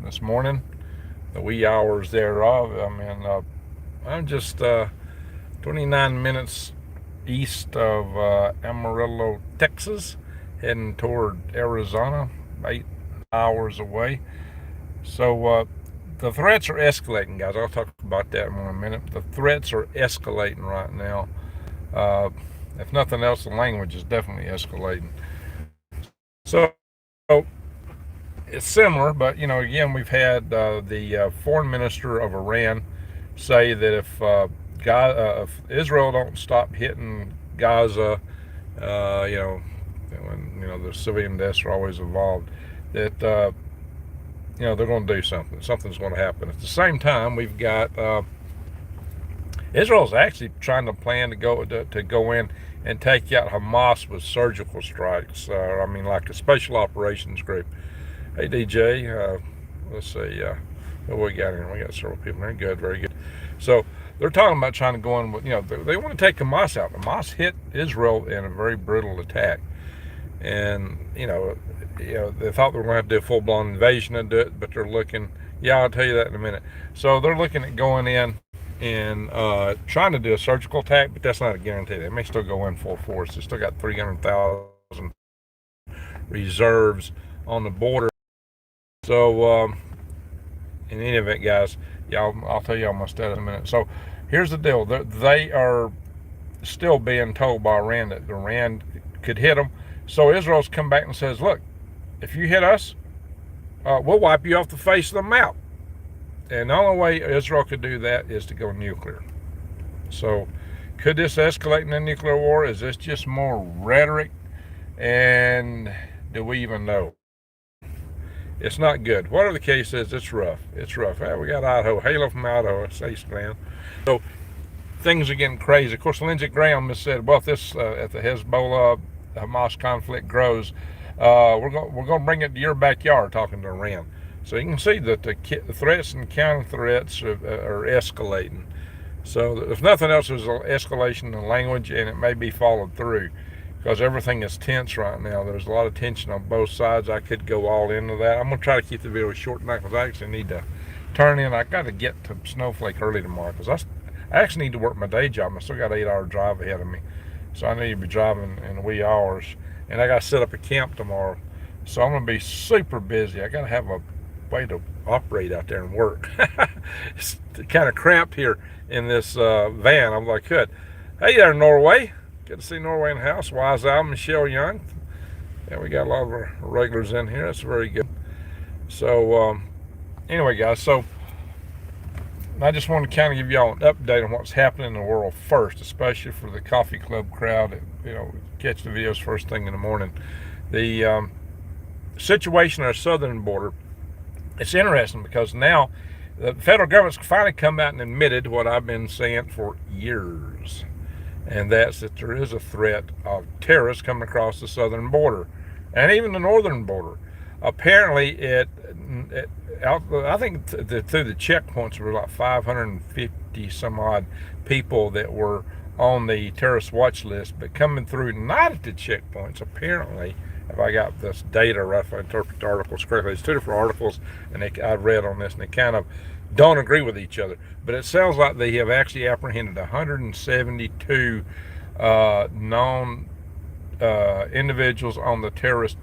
this morning, the wee hours thereof. I'm just 29 minutes east of Amarillo, Texas, heading toward Arizona, 8 hours away. So the threats are escalating, guys. I'll talk about that in a minute. The threats are escalating right now. Uh, if nothing else, the language is definitely escalating. So it's similar, but again, we've had the foreign minister of Iran say that if Israel don't stop hitting Gaza, when the civilian deaths are always involved, that they're going to do something. Something's going to happen. At the same time, we've got Israel's actually trying to plan to go in and take out Hamas with surgical strikes. Like a special operations group. Hey DJ, let's see. What we got here? We got several people here. Good, very good. So they're talking about trying to go in with, they want to take Hamas out. Hamas hit Israel in a very brutal attack, and they thought they were going to have to do a full-blown invasion and do it, but they're looking. Yeah, I'll tell you that in a minute. So they're looking at going in and trying to do a surgical attack, but that's not a guarantee. They may still go in full force. They still got 300,000 reserves on the border. So in any event, guys, I'll tell y'all my stats in a minute. So here's the deal. They are still being told by Iran that Iran could hit them. So Israel's come back and says, look, if you hit us, we'll wipe you off the face of the map. And the only way Israel could do that is to go nuclear. So could this escalate in a nuclear war? Is this just more rhetoric? And do we even know? It's not good. Whatever the case is, it's rough. It's rough. We got Idaho. Halo from Idaho. It's East man. So things are getting crazy. Of course, Lindsey Graham has said, well, if this if the Hezbollah Hamas conflict grows, we're going to bring it to your backyard, talking to Iran. So you can see that the threats and counter threats are escalating. So if nothing else, there's an escalation in language, and it may be followed through, because everything is tense right now. There's a lot of tension on both sides. I could go all into that. I'm going to try to keep the video short tonight, because I actually need to turn in. I got to get to Snowflake early tomorrow, because I actually need to work my day job. I still got an 8-hour drive ahead of me, so I need to be driving in the wee hours. And I got to set up a camp tomorrow, so I'm going to be super busy. I got to have a way to operate out there and work. It's kind of cramped here in this van. I'm like, good. Hey there, Norway. Good to see Norway in the house. Wise Al, Michelle Young. Yeah, we got a lot of our regulars in here. That's very good. So, anyway, guys, so I just want to kind of give y'all an update on what's happening in the world first, especially for the coffee club crowd that, catch the videos first thing in the morning. The situation on our southern border, it's interesting because now the federal government's finally come out and admitted what I've been saying for years. And that's that there is a threat of terrorists coming across the southern border and even the northern border. Apparently, I think through the checkpoints, there were like 550 some odd people that were on the terrorist watch list, but coming through not at the checkpoints, apparently, if I got this data right, if I interpret the articles correctly. It's two different articles, and I've read on this, and they kind of don't agree with each other. But it sounds like they have actually apprehended 172 known individuals on the terrorist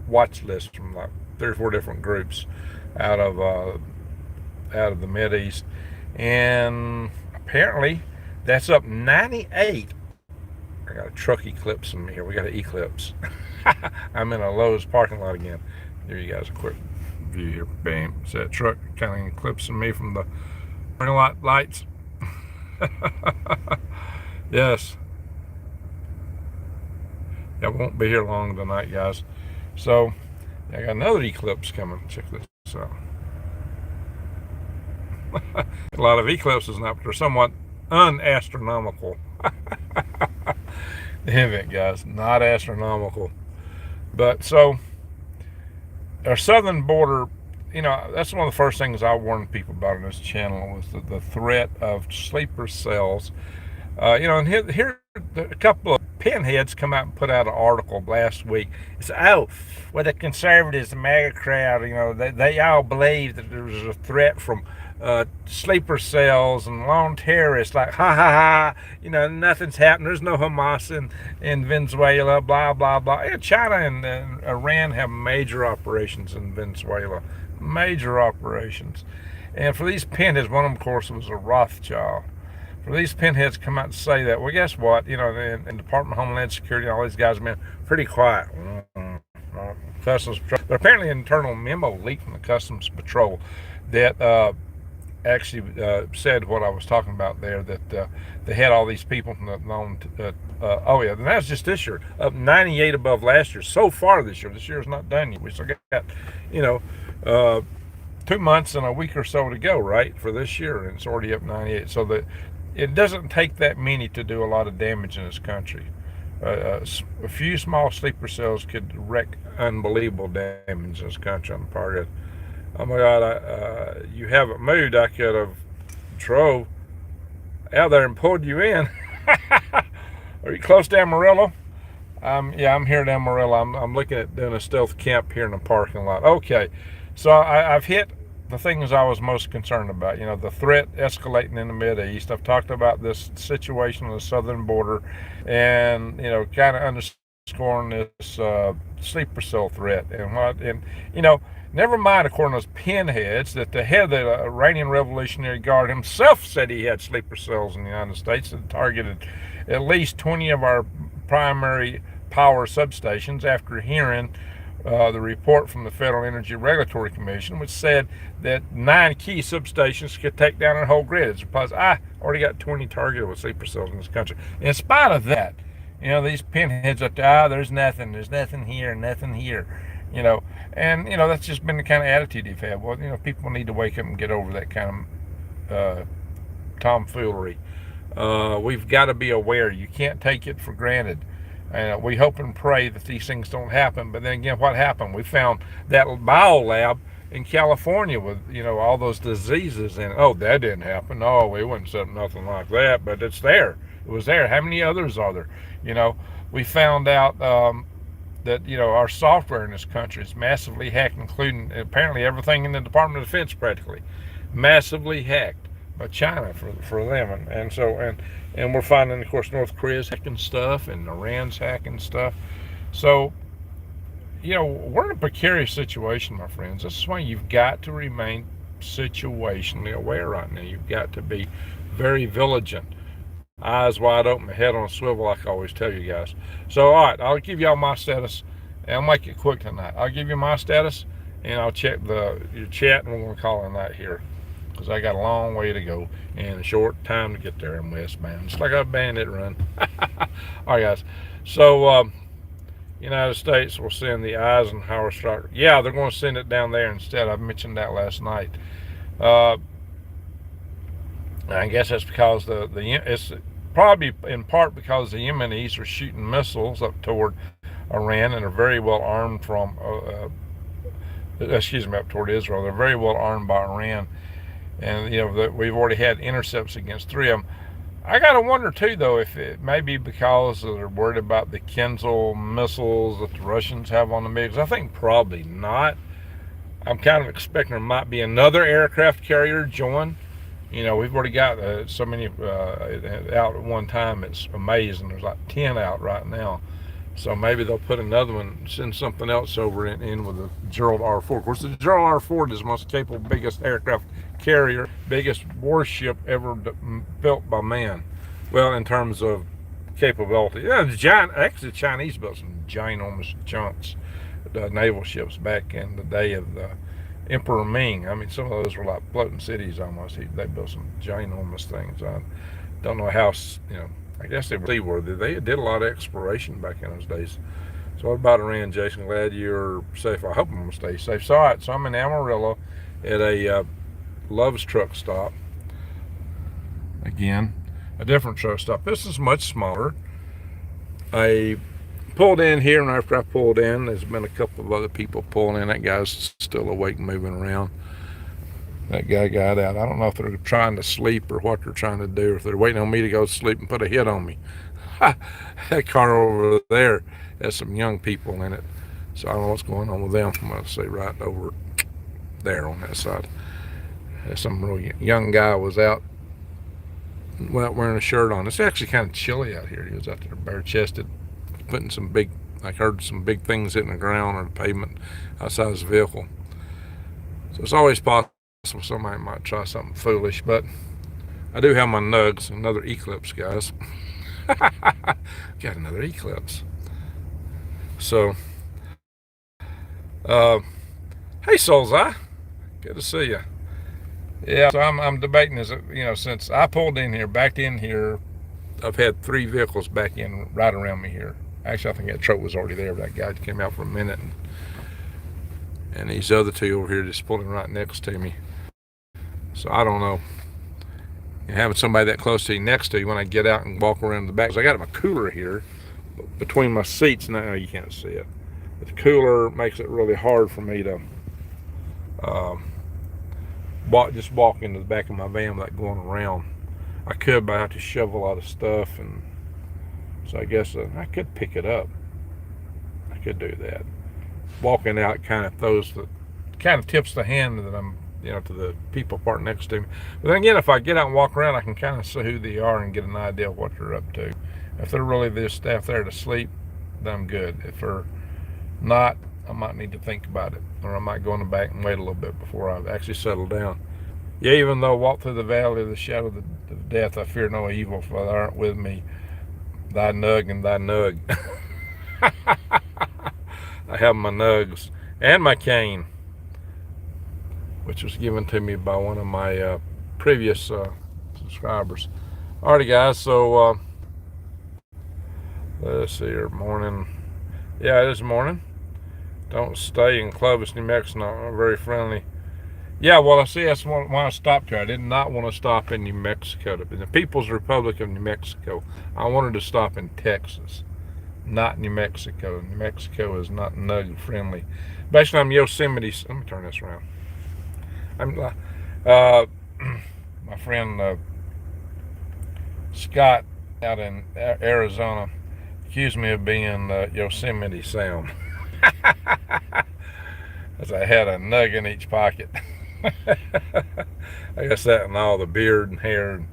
watch list from like 3 or 4 different groups out of the Mideast, and apparently that's up 98. I got a truck eclipse in here. We got an eclipse. I'm in a Lowe's parking lot again. Give you guys a quick view here. Bam. It's that truck kind of eclipsing me from the parking lot lights. Yes. I won't be here long tonight, guys. So I got another eclipse coming. Check this out. A lot of eclipses now, but they're somewhat unastronomical. Damn it, guys. Not astronomical. But so our southern border, that's one of the first things I warned people about on this channel, was the threat of sleeper cells. And here a couple of pinheads come out and put out an article last week. It's, oh, well, the conservatives, the MAGA crowd, they all believe that there was a threat from sleeper cells and lone terrorists. Like, ha ha ha, nothing's happened. There's no Hamas in Venezuela, blah blah blah. And China and Iran have major operations in Venezuela, major operations. And for these pinheads, one of them, of course, was a Rothschild. For these pinheads to come out and say that, well, guess what? In Department of Homeland Security, all these guys have been pretty quiet. Customs Patrol. But apparently an internal memo leaked from the Customs Patrol that actually said what I was talking about there, that they had all these people from the known, oh yeah, and that's just this year, up 98 above last year. So far this year. This year's not done yet. We still got, 2 months and a week or so to go, right, for this year, and it's already up 98. So that it doesn't take that many to do a lot of damage in this country. A few small sleeper cells could wreak unbelievable damage in this country on the part of, oh my God, you haven't moved. I could have drove out there and pulled you in. Are you close to Amarillo? Yeah, I'm here at Amarillo. I'm looking at doing a stealth camp here in the parking lot. Okay, so I've hit the things I was most concerned about. The threat escalating in the Mideast. I've talked about this situation on the southern border, and kind of underscoring this sleeper cell threat and never mind, according to those pinheads, that the head of the Iranian Revolutionary Guard himself said he had sleeper cells in the United States that targeted at least 20 of our primary power substations after hearing the report from the Federal Energy Regulatory Commission, which said that 9 key substations could take down our whole grid. It's because I already got 20 targeted with sleeper cells in this country. In spite of that, these pinheads up there, there's nothing here, nothing here. And that's just been the kind of attitude they've had. Well, people need to wake up and get over that kind of tomfoolery. We've got to be aware. You can't take it for granted. We hope and pray that these things don't happen. But then again, what happened? We found that biolab in California with all those diseases in it. Oh, that didn't happen. No, we wouldn't set nothing like that. But it's there. It was there. How many others are there? We found out that our software in this country is massively hacked, including apparently everything in the Department of Defense, practically massively hacked by China for them, and we're finding, of course, North Korea's hacking stuff and Iran's hacking stuff. So we're in a precarious situation, my friends. This is why you've got to remain situationally aware right now. You've got to be very vigilant. Eyes wide open, head on a swivel, like I always tell you guys. So, all right, I'll give y'all my status, and I'll make it quick tonight. I'll give you my status, and I'll check your chat, and we're going to call it a night here, because I got a long way to go and a short time to get there in westbound. It's like a bandit run. All right, guys. So, United States will send the Eisenhower strike. Yeah, they're going to send it down there instead. I mentioned that last night. I guess that's because it's probably in part because the Yemenis are shooting missiles up toward Iran and are very well armed from, up toward Israel. They're very well armed by Iran, and we've already had intercepts against 3 of them. I gotta wonder too, though, if it may be because they're worried about the Kinzhal missiles that the Russians have on the MiGs. I think probably not. I'm kind of expecting there might be another aircraft carrier join. We've already got so many out at one time. It's amazing. There's like 10 out right now. So maybe they'll put another one, send something else over in with the Gerald R-4. Of course, the Gerald R-4 is the most capable, biggest aircraft carrier, biggest warship ever built by man. Well, in terms of capability. Yeah, actually, the Chinese built some ginormous chunks, naval ships back in the day of the Emperor Ming. I mean, some of those were like floating cities almost. They built some ginormous things. I don't know how, I guess they were seaworthy. They did a lot of exploration back in those days. So what about Iran, Jason? Glad you're safe. I hope I'm going to stay safe. So, all right, so I'm in Amarillo at a Love's truck stop. Again, a different truck stop. This is much smaller. I pulled in here, and after I pulled in, there's been a couple of other people pulling in. That guy's still awake, moving around. That guy got out. I don't know if they're trying to sleep or what they're trying to do, or if they're waiting on me to go to sleep and put a hit on me. That car over there has some young people in it. So I don't know what's going on with them. I'm going to say right over there on that side. Some real young guy was out without wearing a shirt on. It's actually kind of chilly out here. He was out there bare chested, putting some big, I heard some big things hitting the ground or the pavement outside his vehicle. So it's always possible somebody might try something foolish, but I do have my nugs. Another eclipse, guys. Got another eclipse. So, hey, Soulseye. Good to see you. Yeah, so I'm debating this. Since I pulled in here, backed in here, I've had 3 vehicles back in right around me here. Actually, I think that truck was already there. But that guy came out for a minute, and these other 2 over here just pulling right next to me. So I don't know. Having somebody that close to you next to you when I get out and walk around the back. So I got my cooler here between my seats. Now you can't see it. But the cooler makes it really hard for me to just walk into the back of my van without going around. I could, but I have to shove a lot of stuff, and so I guess I could pick it up. I could do that. Walking out kind of tips the hand that I'm, to the people parked next to me. But then again, if I get out and walk around, I can kind of see who they are and get an idea of what they're up to. If they're really just staff there to sleep, then I'm good. If they're not, I might need to think about it, or I might go in the back and wait a little bit before I actually settle down. Yeah, even though I walk through the valley of the shadow of death, I fear no evil, for thou art with me, thy nug and thy nug. I have my nugs and my cane, which was given to me by one of my previous subscribers. Alrighty, guys, so let's see here. Morning. Yeah, it is morning. Don't stay in Clovis, New Mexico. Very friendly. Yeah, well, I see that's why I stopped here. I did not want to stop in New Mexico. In the People's Republic of New Mexico. I wanted to stop in Texas, not New Mexico. New Mexico is not nug friendly. Basically, I'm Yosemite. Let me turn this around. My friend Scott out in Arizona accused me of being Yosemite Sam. As I had a nug in each pocket. I guess that and all the beard and hair. And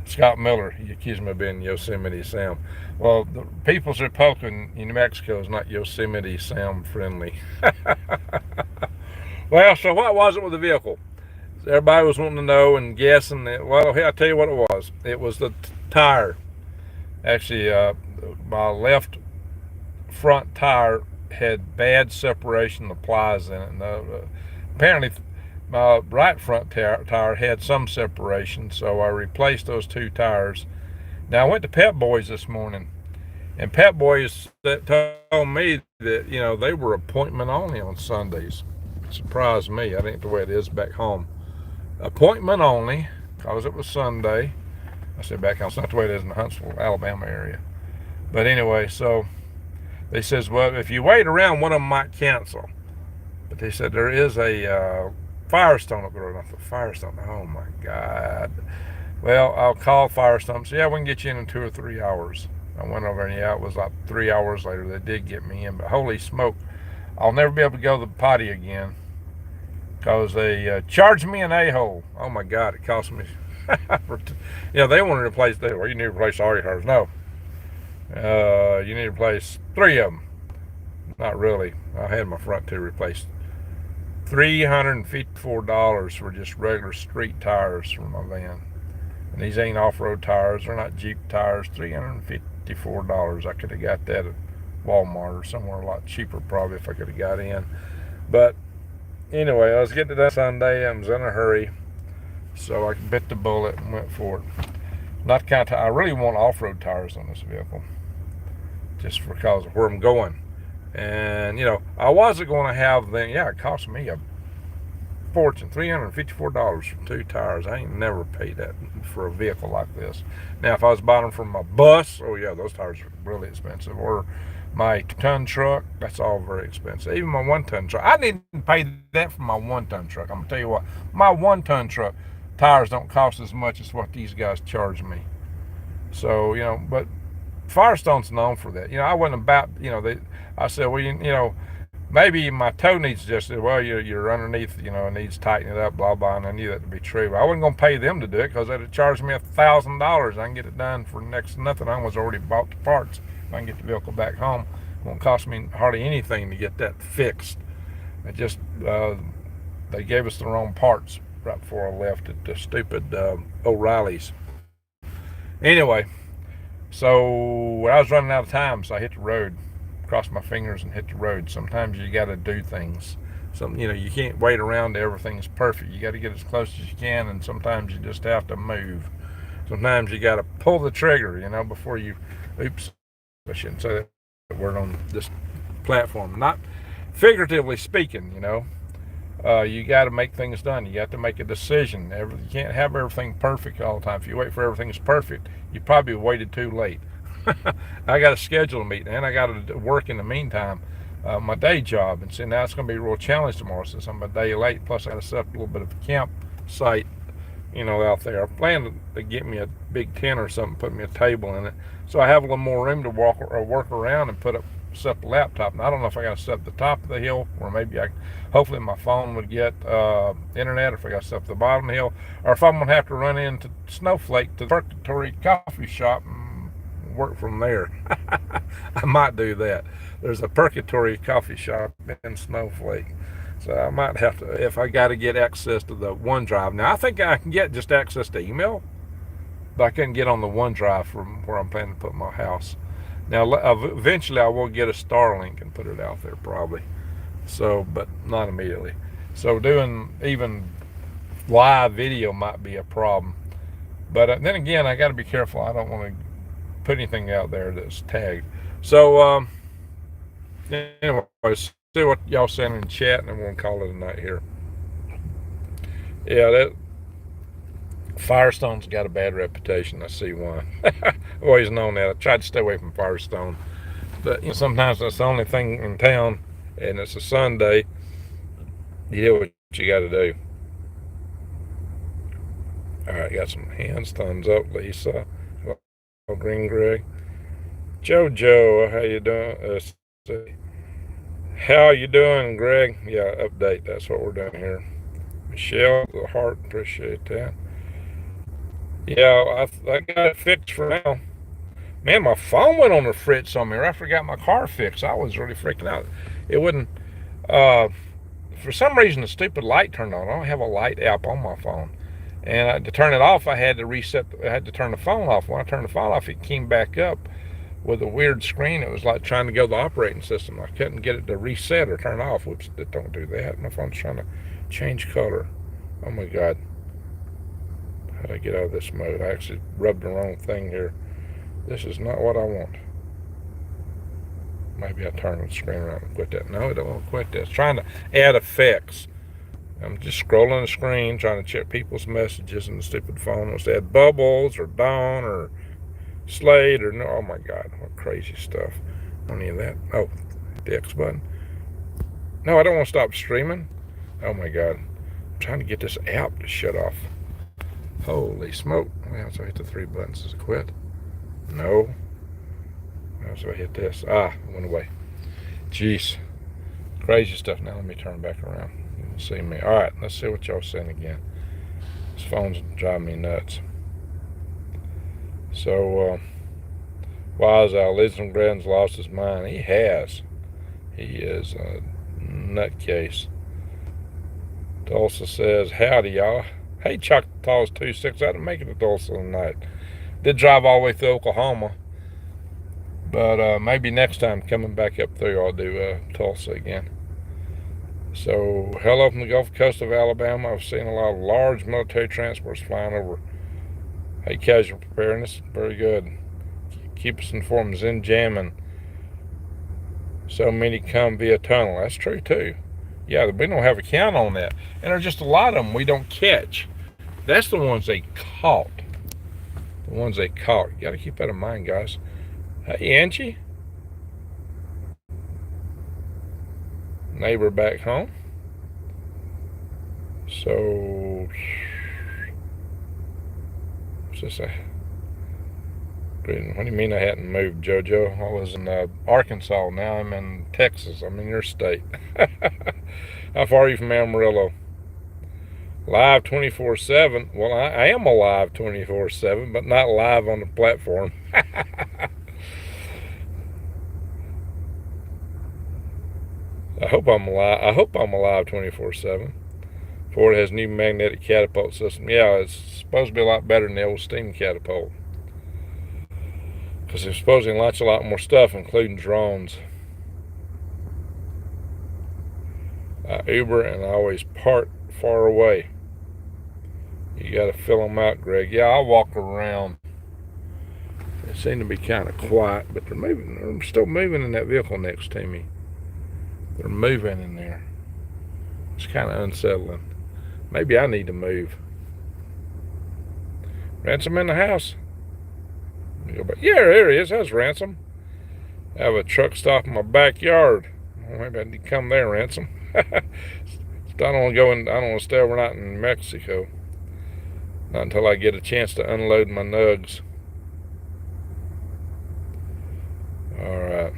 Scott Miller, he accused me of being Yosemite Sam. Well, the People's Republic in New Mexico is not Yosemite Sam friendly. Well, so what was it with the vehicle? Everybody was wanting to know and guessing. Well, I'll tell you what it was. It was the tire. Actually, my left front tire had bad separation of plies in it. And, apparently, my right front tire had some separation, so I replaced those 2 tires. Now, I went to Pep Boys this morning, and Pep Boys told me that, they were appointment only on Sundays. It surprised me. I think the way it is back home. Appointment only, because it was Sunday. I said back home, it's not the way it is in the Huntsville, Alabama area. But anyway, so they says, well, if you wait around, one of them might cancel. But they said there is a Firestone up there. Firestone, oh my God. Well, I'll call Firestone. So yeah, we can get you in 2 or 3 hours. I went over and yeah, it was like 3 hours later. They did get me in, but holy smoke, I'll never be able to go to the potty again because they charged me an a-hole. Oh my God, it cost me. They wanted to replace. You need to replace all your tires. No, you need to replace 3 of them. Not really. I had my front 2 replaced. $354 for just regular street tires for my van. And these ain't off-road tires. They're not Jeep tires. $354. I could have got that at Walmart or somewhere a lot cheaper probably if I could have got in. But anyway, I was getting to that Sunday. I was in a hurry. So I bit the bullet and went for it. Not kind of I really want off-road tires on this vehicle. Just because of where I'm going. And, I wasn't going to have them. Yeah, it cost me a fortune, $354 for 2 tires. I ain't never paid that for a vehicle like this. Now, if I was buying them from my bus, oh yeah, those tires are really expensive. Or my ton truck, that's all very expensive. Even my 1-ton truck. I didn't pay that for my 1-ton truck. I'm going to tell you what, my 1-ton truck tires don't cost as much as what these guys charge me. So, but Firestone's known for that. I wasn't about, I said, well, maybe my toe needs adjusted. Well, you're underneath, it needs tightening up, blah, blah. And I knew that to be true. But I wasn't going to pay them to do it because they'd charge me $1,000. I can get it done for next to nothing. I was already bought the parts. I can get the vehicle back home. It won't cost me hardly anything to get that fixed. It just, they gave us the wrong parts right before I left at the stupid O'Reilly's. Anyway, so I was running out of time, so I hit the road, crossed my fingers and hit the road. Sometimes you got to do things. You can't wait around till everything's perfect. You got to get as close as you can, and sometimes you just have to move. Sometimes you got to pull the trigger, before you, oops, I shouldn't say that word on this platform. Not figuratively speaking, you got to make things done. You got to make a decision. You can't have everything perfect all the time. If you wait for everything's perfect, you probably waited too late. I got to schedule a meeting, and I got to work in the meantime. My day job, and see, now it's going to be a real challenge tomorrow since I'm a day late. Plus, I got to set up a little bit of a campsite, out there. I plan to get me a big tent or something, put me a table in it, so I have a little more room to work around and set up a laptop. And I don't know if I got to set up the top of the hill, or maybe hopefully my phone would get internet, or if I got to set up the bottom of the hill, or if I'm going to have to run into Snowflake to the Purgatory coffee shop and work from there. I might do that. There's a Purgatory coffee shop in Snowflake. So I might have to, if I got to get access to the OneDrive. Now, I think I can get just access to email, but I couldn't get on the OneDrive from where I'm planning to put my house. Now, eventually I will get a Starlink and put it out there probably. So, but not immediately. So doing even live video might be a problem. But then again, I got to be careful. I don't want to put anything out there that's tagged. So, anyways, see what y'all saying in chat, and then we'll call it a night here. Yeah, that Firestone's got a bad reputation. I see why. I've always known that. I tried to stay away from Firestone, but sometimes that's the only thing in town, and it's a Sunday. You do what you got to do. All right, got some hands, thumbs up, Lisa. Hello, Green Greg. Jojo, how you doing? How you doing, Greg? Yeah, update. That's what we're doing here. Michelle, the heart, appreciate that. Yeah, I got it fixed for now. Man, my phone went on the fritz on me. I forgot my car fixed. I was really freaking out. It wouldn't. For some reason, the stupid light turned on. I don't have a light app on my phone, and to turn it off, I had to reset. I had to turn the phone off. When I turned the phone off, it came back up with a weird screen. It was like trying to go to the operating system. I couldn't get it to reset or turn off. Whoops, don't do that. My phone's trying to change color. Oh my God. How did I get out of this mode? I actually rubbed the wrong thing here. This is not what I want. Maybe I turn the screen around and quit that. No, I don't want to quit that. It's trying to add effects. I'm just scrolling the screen, trying to check people's messages in the stupid phone. It's add bubbles or Dawn or Slade or no. Oh my God, what crazy stuff. Don't need that. Oh, the X button. No, I don't want to stop streaming. Oh my God. I'm trying to get this app to shut off. Holy smoke. Well, so I hit the 3 buttons. Does it quit? No. Well, so I hit this. Ah, it went away. Jeez. Crazy stuff. Now let me turn back around. You can see me. All right, let's see what y'all saying again. This phone's driving me nuts. So, Wise Al Lidstrom lost his mind. He has. He is a nutcase. Tulsa says, howdy, y'all. Hey, Choctaws 2-6. I didn't make it to Tulsa tonight. Did drive all the way through Oklahoma. But maybe next time coming back up through, I'll do Tulsa again. So, hello from the Gulf Coast of Alabama. I've seen a lot of large military transports flying over. Hey, casual preparedness. Very good. Keep us informed. Zen jamming. So many come via tunnel. That's true, too. Yeah, we don't have a count on that. And there's just a lot of them we don't catch. That's the ones they caught. The ones they caught. You got to keep that in mind, guys. Hey, Angie. Neighbor back home. So, what's this? What do you mean I hadn't moved, JoJo? I was in Arkansas. Now I'm in Texas. I'm in your state. How far are you from Amarillo? Live 24/7. Well, I am alive 24/7, but not live on the platform. I hope I'm alive. I hope I'm alive 24/7. Ford has new magnetic catapult system. Yeah, it's supposed to be a lot better than the old steam catapult, because they're supposed to launch a lot more stuff, including drones. I Uber and I always park far away. You got to fill them out, Greg. Yeah, I'll walk around. They seem to be kind of quiet, but they're moving. They're still moving in that vehicle next to me. They're moving in there. It's kind of unsettling. Maybe I need to move. Ransom in the house? Go back. Yeah, there he is. That's Ransom. I have a truck stop in my backyard. Well, maybe I need to come there, Ransom. I don't want to go in. I don't want to stay overnight in Mexico. Not until I get a chance to unload my nugs. All right.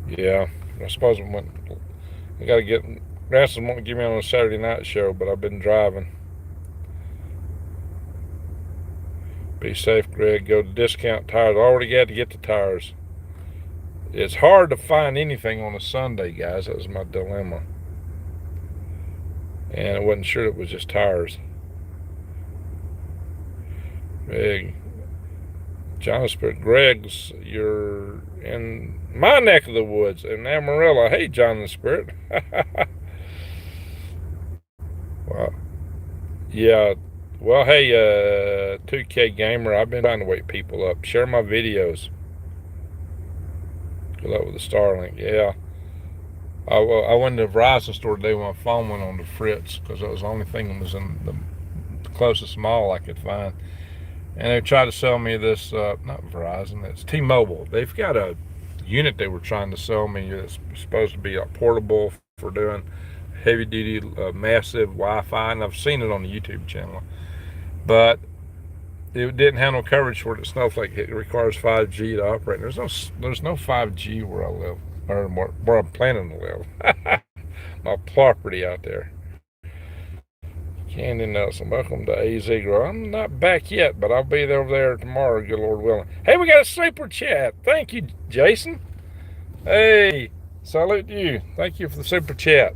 Yeah, I suppose I got to get. Ransom won't give me on a Saturday night show, but I've been driving. Be safe, Greg. Go to Discount Tires. I already got to get the tires. It's hard to find anything on a Sunday, guys. That was my dilemma. And I wasn't sure it was just tires. Greg. Jonathan Greg's, you're in my neck of the woods in Amarillo. Hey, Jonathan Spirit. Well, yeah. Well, hey, 2K Gamer, I've been trying to wake people up. Share my videos. Good luck with the Starlink. Yeah. I went to the Verizon store today when my phone went on the fritz, because that was the only thing that was in the closest mall I could find. And they tried to sell me this, not Verizon, it's T-Mobile. They've got a unit they were trying to sell me that's supposed to be a portable for doing heavy-duty, massive Wi-Fi, and I've seen it on the YouTube channel. But it didn't have no coverage for it at Snowflake. It requires 5G to operate. There's no 5G where I live, or where I'm planning to live. My property out there. Candy Nelson, welcome to AZ Grow. I'm not back yet, but I'll be over there tomorrow, good Lord willing. Hey, we got a super chat. Thank you, Jason. Hey, salute to you. Thank you for the super chat.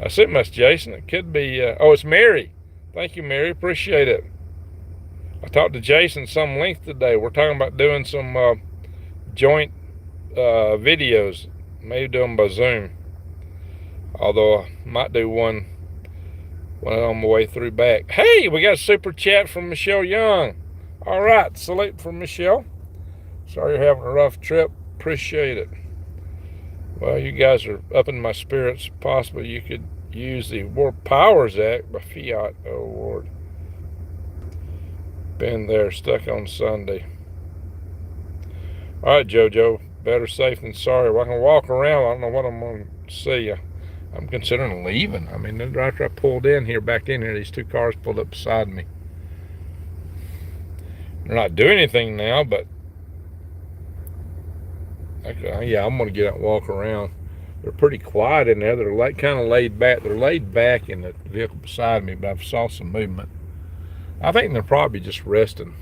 I said much, Jason. It could be, it's Mary. Thank you, Mary. Appreciate it. I talked to Jason some length today. We're talking about doing some joint videos. Maybe do them by Zoom. Although I might do one when I'm on my way through back. Hey, we got a super chat from Michelle Young. All right, salute from Michelle. Sorry you're having a rough trip. Appreciate it. Well, you guys are upping my spirits. Possibly you could use the World Powers Act by Fiat. Oh, Lord. Been there, stuck on Sunday. All right, JoJo. Better safe than sorry. Well, I can walk around. I don't know what I'm going to see. I'm considering leaving. I mean, after I pulled in here, back in here, these two cars pulled up beside me. They're not doing anything now, but yeah, I'm going to get out and walk around. They're pretty quiet in there. They're kind of laid back. They're laid back in the vehicle beside me, but I saw some movement. I think they're probably just resting.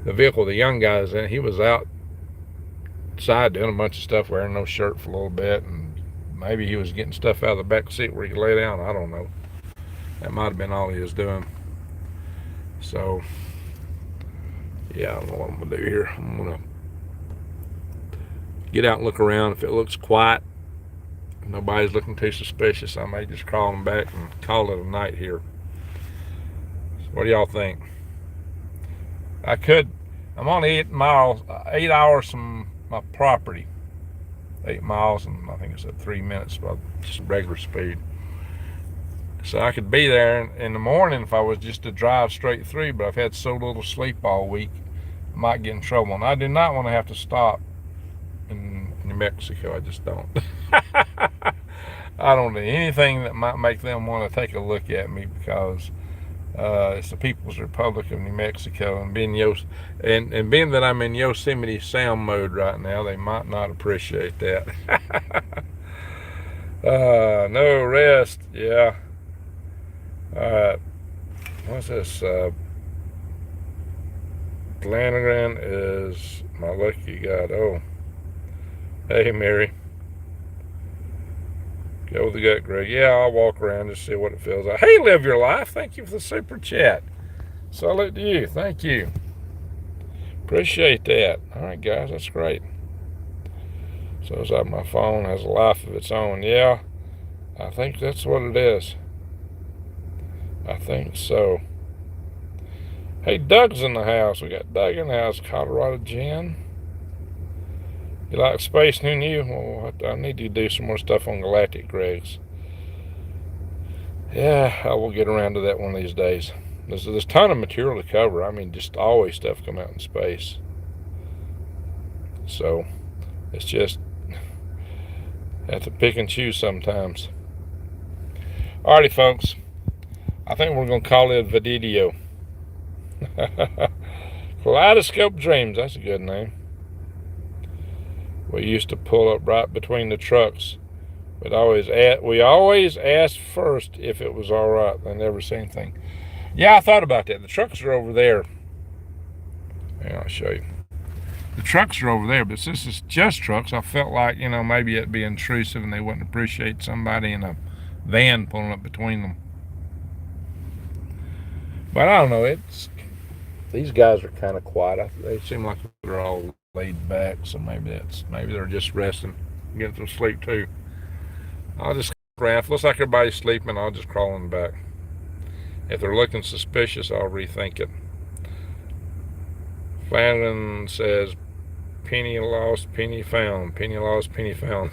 The vehicle the young guy's in, he was outside doing a bunch of stuff, wearing no shirt for a little bit, and maybe he was getting stuff out of the back seat where he could lay down. I don't know. That might have been all he was doing. So, yeah, I don't know what I'm going to do here. I'm going to get out and look around. If it looks quiet, nobody's looking too suspicious, I may just crawl them back and call it a night here. So what do y'all think? I'm on 8 hours from my property. 8 miles, and I think it's at 3 minutes, but just regular speed. So I could be there in the morning if I was just to drive straight through, but I've had so little sleep all week, I might get in trouble. And I do not want to have to stop in New Mexico. I just don't. I don't do anything that might make them want to take a look at me, because it's the People's Republic of New Mexico, and being and being that I'm in Yosemite sound mode right now, they might not appreciate that. No rest, yeah. All right, what's this? Flanagan is my lucky god. Oh, hey Mary. Go with the gut, Greg. Yeah, I'll walk around and see what it feels like. Hey, live your life. Thank you for the super chat. Salute to you. Thank you. Appreciate that. All right, guys, that's great. So it's like my phone has a life of its own. Yeah, I think that's what it is. I think so. Hey, Doug's in the house. We got Doug in the house. Colorado Jen. You like space, who knew? Well, I need to do some more stuff on Galactic, Greg's. Yeah, I will get around to that one of these days. There's a ton of material to cover. I mean, just always stuff come out in space. So, it's just, have to pick and choose sometimes. Alrighty, folks. I think we're going to call it a video. Kaleidoscope Dreams. That's a good name. We used to pull up right between the trucks. We always asked first if it was all right. They never say anything. Yeah, I thought about that. The trucks are over there. Yeah, I'll show you. The trucks are over there, but since it's just trucks, I felt like, maybe it'd be intrusive and they wouldn't appreciate somebody in a van pulling up between them. But I don't know. These guys are kind of quiet. They seem like they're all laid back, so maybe they're just resting, getting some sleep too. I'll just craft. Looks like everybody's sleeping. I'll just crawl in the back. If they're looking suspicious, I'll rethink it. Flanagan says, penny lost, penny found. Penny lost, penny found.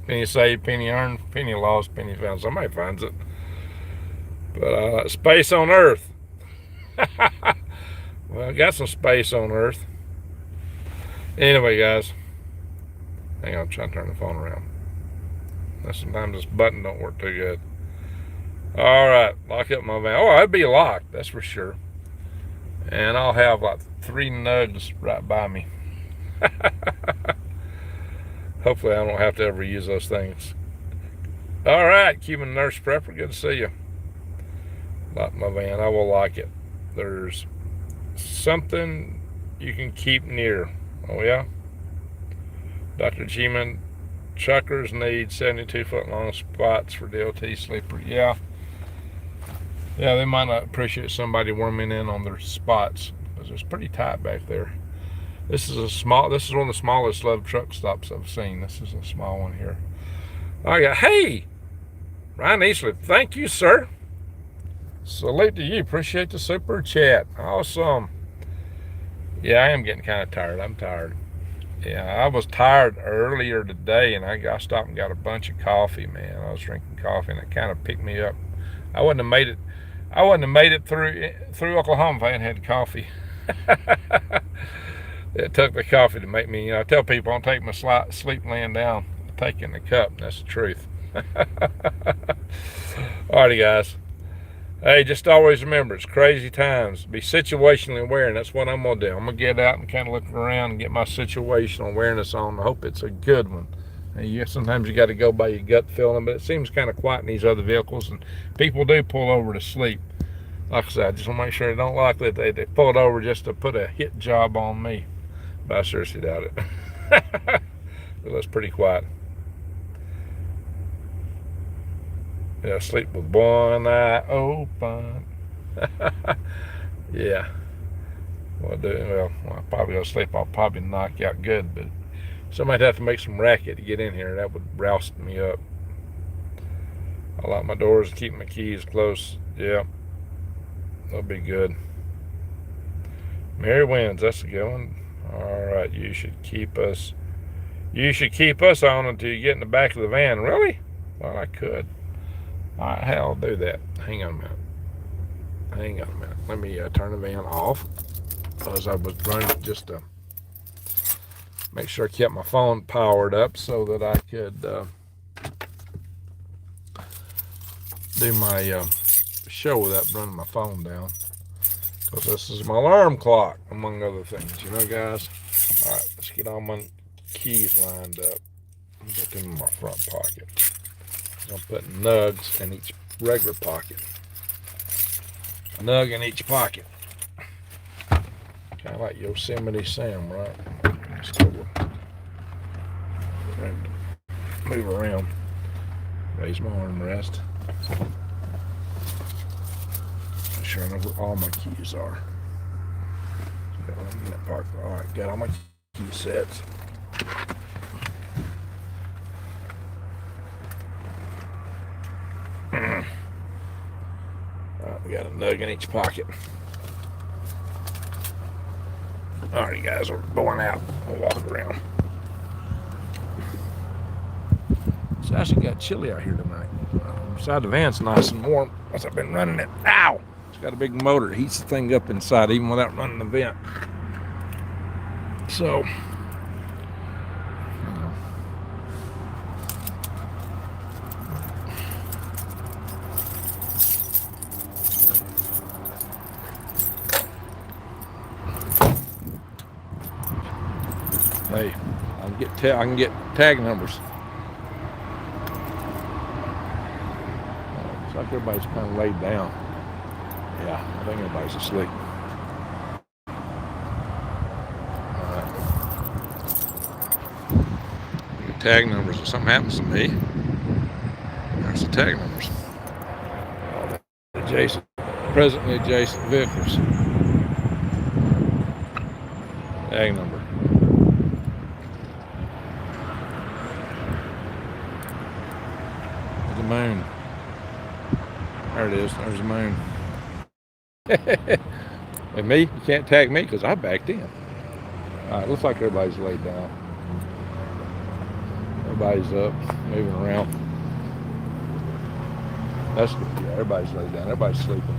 Penny saved, penny earned. Penny lost, penny found. Somebody finds it. But space on Earth. Well, I got some space on Earth. Anyway, guys. Hang on, I'm trying to turn the phone around. Sometimes this button don't work too good. Alright, lock up my van. Oh, it'd be locked, that's for sure. And I'll have like 3 nugs right by me. Hopefully I don't have to ever use those things. Alright, Cuban Nurse Prepper, good to see you. Lock my van, I will lock it. There's something you can keep near. Oh yeah? Dr. G-Man, truckers need 72-foot long spots for DOT sleeper. Yeah, they might not appreciate somebody warming in on their spots, because it's pretty tight back there. This is one of the smallest love truck stops I've seen. This is a small one here. Hey, Ryan Easley, thank you, sir. Salute to you. Appreciate the super chat. Awesome. Yeah, I am getting kind of tired. I'm tired. Yeah, I was tired earlier today, and I stopped and got a bunch of coffee, man. I was drinking coffee, and it kind of picked me up. I wouldn't have made it through Oklahoma if I hadn't had coffee. It took the coffee to make me, I tell people I don't take my sleep laying down. I take it in the cup, and that's the truth. Alrighty, guys. Hey, just always remember, it's crazy times. Be situationally aware, and that's what I'm going to do. I'm going to get out and kind of look around and get my situational awareness on. I hope it's a good one. And sometimes you got to go by your gut feeling, but it seems kind of quiet in these other vehicles, and people do pull over to sleep. Like I said, I just want to make sure they don't like that they pulled over just to put a hit job on me. But I seriously doubt it. It was pretty quiet. Yeah, sleep with one eye open. Yeah. Well, I'm probably gonna sleep. I'll probably knock out good, but somebody'd have to make some racket to get in here. That would rouse me up. I lock my doors and keep my keys close. Yeah, that'll be good. Mary wins. That's a good one. All right, you should keep us on until you get in the back of the van. Really? Well, I could. All right, hey, I'll do that. Hang on a minute. Let me turn the van off, because I was running just to make sure I kept my phone powered up so that I could do my show without running my phone down, because this is my alarm clock, among other things, you know, guys. All right, let's get all my keys lined up and get them in my front pocket. I'm putting nugs in each regular pocket. A nug in each pocket. Kind of like Yosemite Sam, right? Let's go. Move around. Raise my armrest. Make sure I know where all my keys are. Got them in that pocket. All right, got all my key sets. Alright, we got a nug in each pocket. Alright, guys, we're going out. We'll walk around. It's actually got chilly out here tonight. Inside the van's nice and warm because I've been running it. Ow! It's got a big motor that heats the thing up inside even without running the vent. So, hey, I can get tag numbers. Looks like everybody's kind of laid down. Yeah, I think everybody's asleep. All right. Get tag numbers. If something happens to me, there's the tag numbers. All the presently adjacent vehicles. Tag number. There's the moon. There it is. There's the moon. And me, you can't tag me because I backed in. All right, looks like everybody's laid down. Everybody's up, moving around. That's good. Yeah, everybody's laid down. Everybody's sleeping.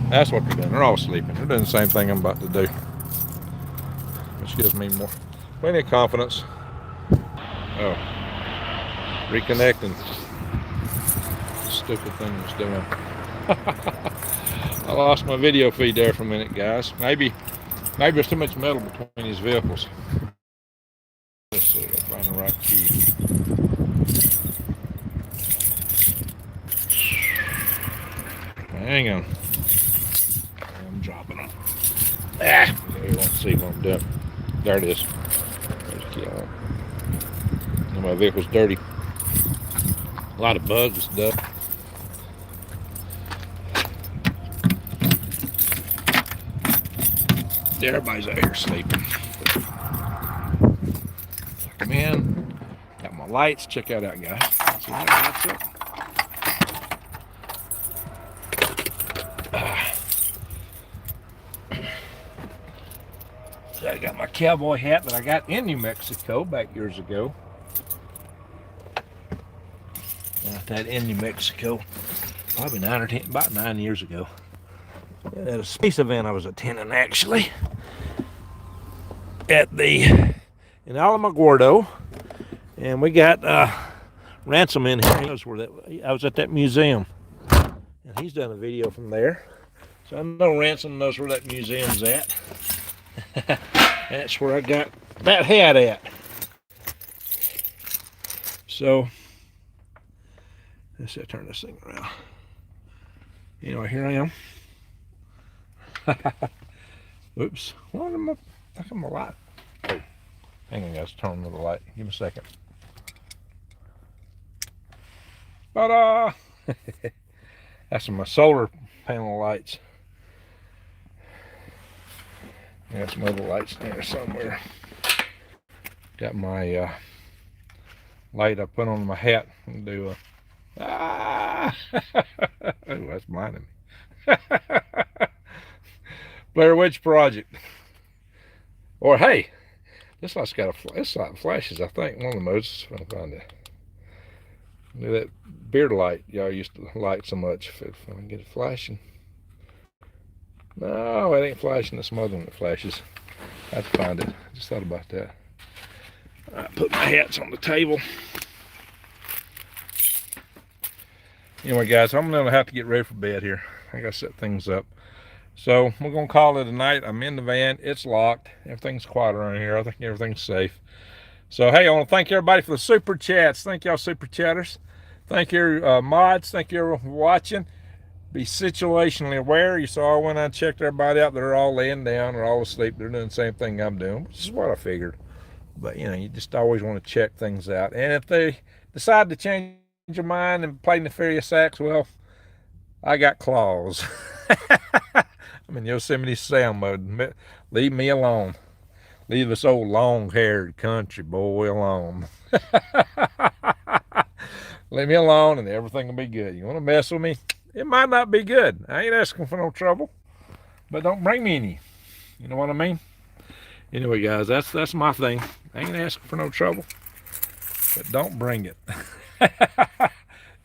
That's what they're doing. They're all sleeping. They're doing the same thing I'm about to do, which gives me plenty of confidence. Oh, reconnecting. Stupid thing was doing. I lost my video feed there for a minute, guys. Maybe there's too much metal between these vehicles. Let's see, I'll find the right key. Hang on. I'm dropping them. You won't see what I'm doing. There it is. There's the key on it. My vehicle's dirty. A lot of bugs and stuff. Everybody's out here sleeping. Come in. Got my lights. Check that out, guys. See that lights up. So I got my cowboy hat that I got in New Mexico back years ago. Got that in New Mexico. Probably about 9 years ago. At a space event I was attending, actually, in Alamogordo, and we got Ransom in here. He knows where that. I was at that museum, and he's done a video from there, so I know Ransom knows where that museum's at. That's where I got that hat at. So let's turn this thing around. Anyway, here I am. Oops. What am I? How come my light? Oh, hang on, guys. Turn on the light. Give me a second. Ta-da! That's my solar panel lights. Got some other lights there somewhere. Got my light I put on my hat and do a. Oh, that's blinding me. Blair Witch Project. Or hey, this light's got this light flashes. I think one of the most. If I can find it. That beard light y'all used to like so much. If I can get it flashing. No, it ain't flashing. It's some other one that flashes. I have to find it. I just thought about that. I put my hats on the table. Anyway, guys, I'm gonna have to get ready for bed here. I gotta set things up. So we're gonna call it a night. I'm in the van. It's locked. Everything's quiet around here. I think everything's safe. So hey, I want to thank everybody for the super chats. Thank y'all super chatters. Thank you mods. Thank you everyone for watching. Be situationally aware. You saw when I checked everybody out, they're all laying down or all asleep. They're doing the same thing I'm doing, which is what I figured. But you just always want to check things out. And if they decide to change your mind and play nefarious acts, well, I got claws. I'm in Yosemite Sam mode. Leave me alone. Leave this old long-haired country boy alone. Leave me alone and everything will be good. You want to mess with me? It might not be good. I ain't asking for no trouble, but don't bring me any. You know what I mean? Anyway, guys, that's my thing. I ain't asking for no trouble, but don't bring it.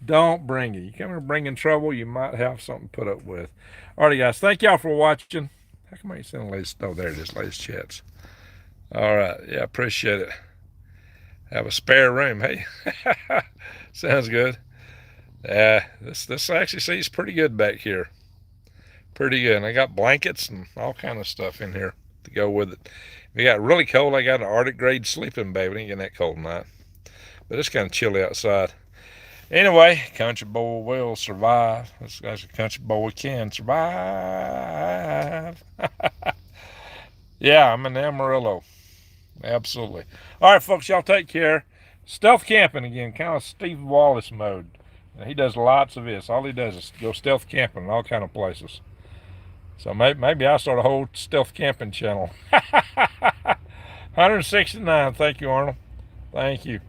Don't bring it. You come here bringing trouble, you might have something to put up with. Alrighty, guys, thank y'all for watching. How come I ain't sending latest? Oh, there it is, latest chats. All right, yeah, appreciate it. Have a spare room, hey. Sounds good. This actually seems pretty good back here. Pretty good. And I got blankets and all kind of stuff in here to go with it. If it got really cold, I got an Arctic grade sleeping bag. It ain't getting that cold tonight. But it's kind of chilly outside. Anyway, country boy will survive. This guy's a country boy can survive. Yeah, I'm in Amarillo. Absolutely. All right, folks, y'all take care. Stealth camping again, kind of Steve Wallace mode. He does lots of this. All he does is go stealth camping in all kind of places. So maybe I'll start a whole stealth camping channel. 169. Thank you, Arnold. Thank you.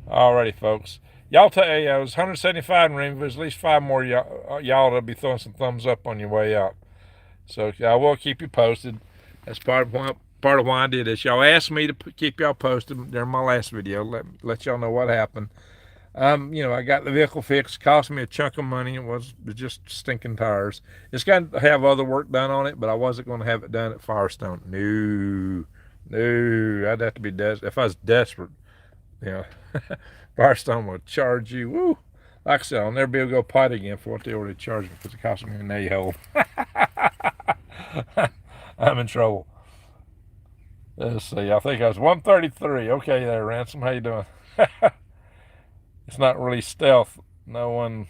Alrighty, folks. Y'all it was 175 in Ring. There's at least 5 more y'all that'll be throwing some thumbs up on your way out. So I will keep you posted. That's part of why I did this. Y'all asked me to keep y'all posted during my last video. Let y'all know what happened. I got the vehicle fixed. It cost me a chunk of money. It was just stinking tires. It's got to have other work done on it, but I wasn't going to have it done at Firestone. No. I'd have to be desperate. If I was desperate, Firestone would charge you. Woo. Like I said, I'll never be able to go pot again for what they already charged me because it cost me an a-hole. I'm in trouble. Let's see. I think I was 133. Okay there, Ransom. How you doing? It's not really stealth. No one.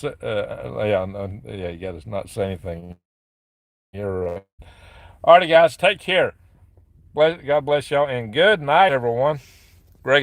You got to not say anything. You're right. Alrighty, guys. Take care. God bless y'all, and good night, everyone.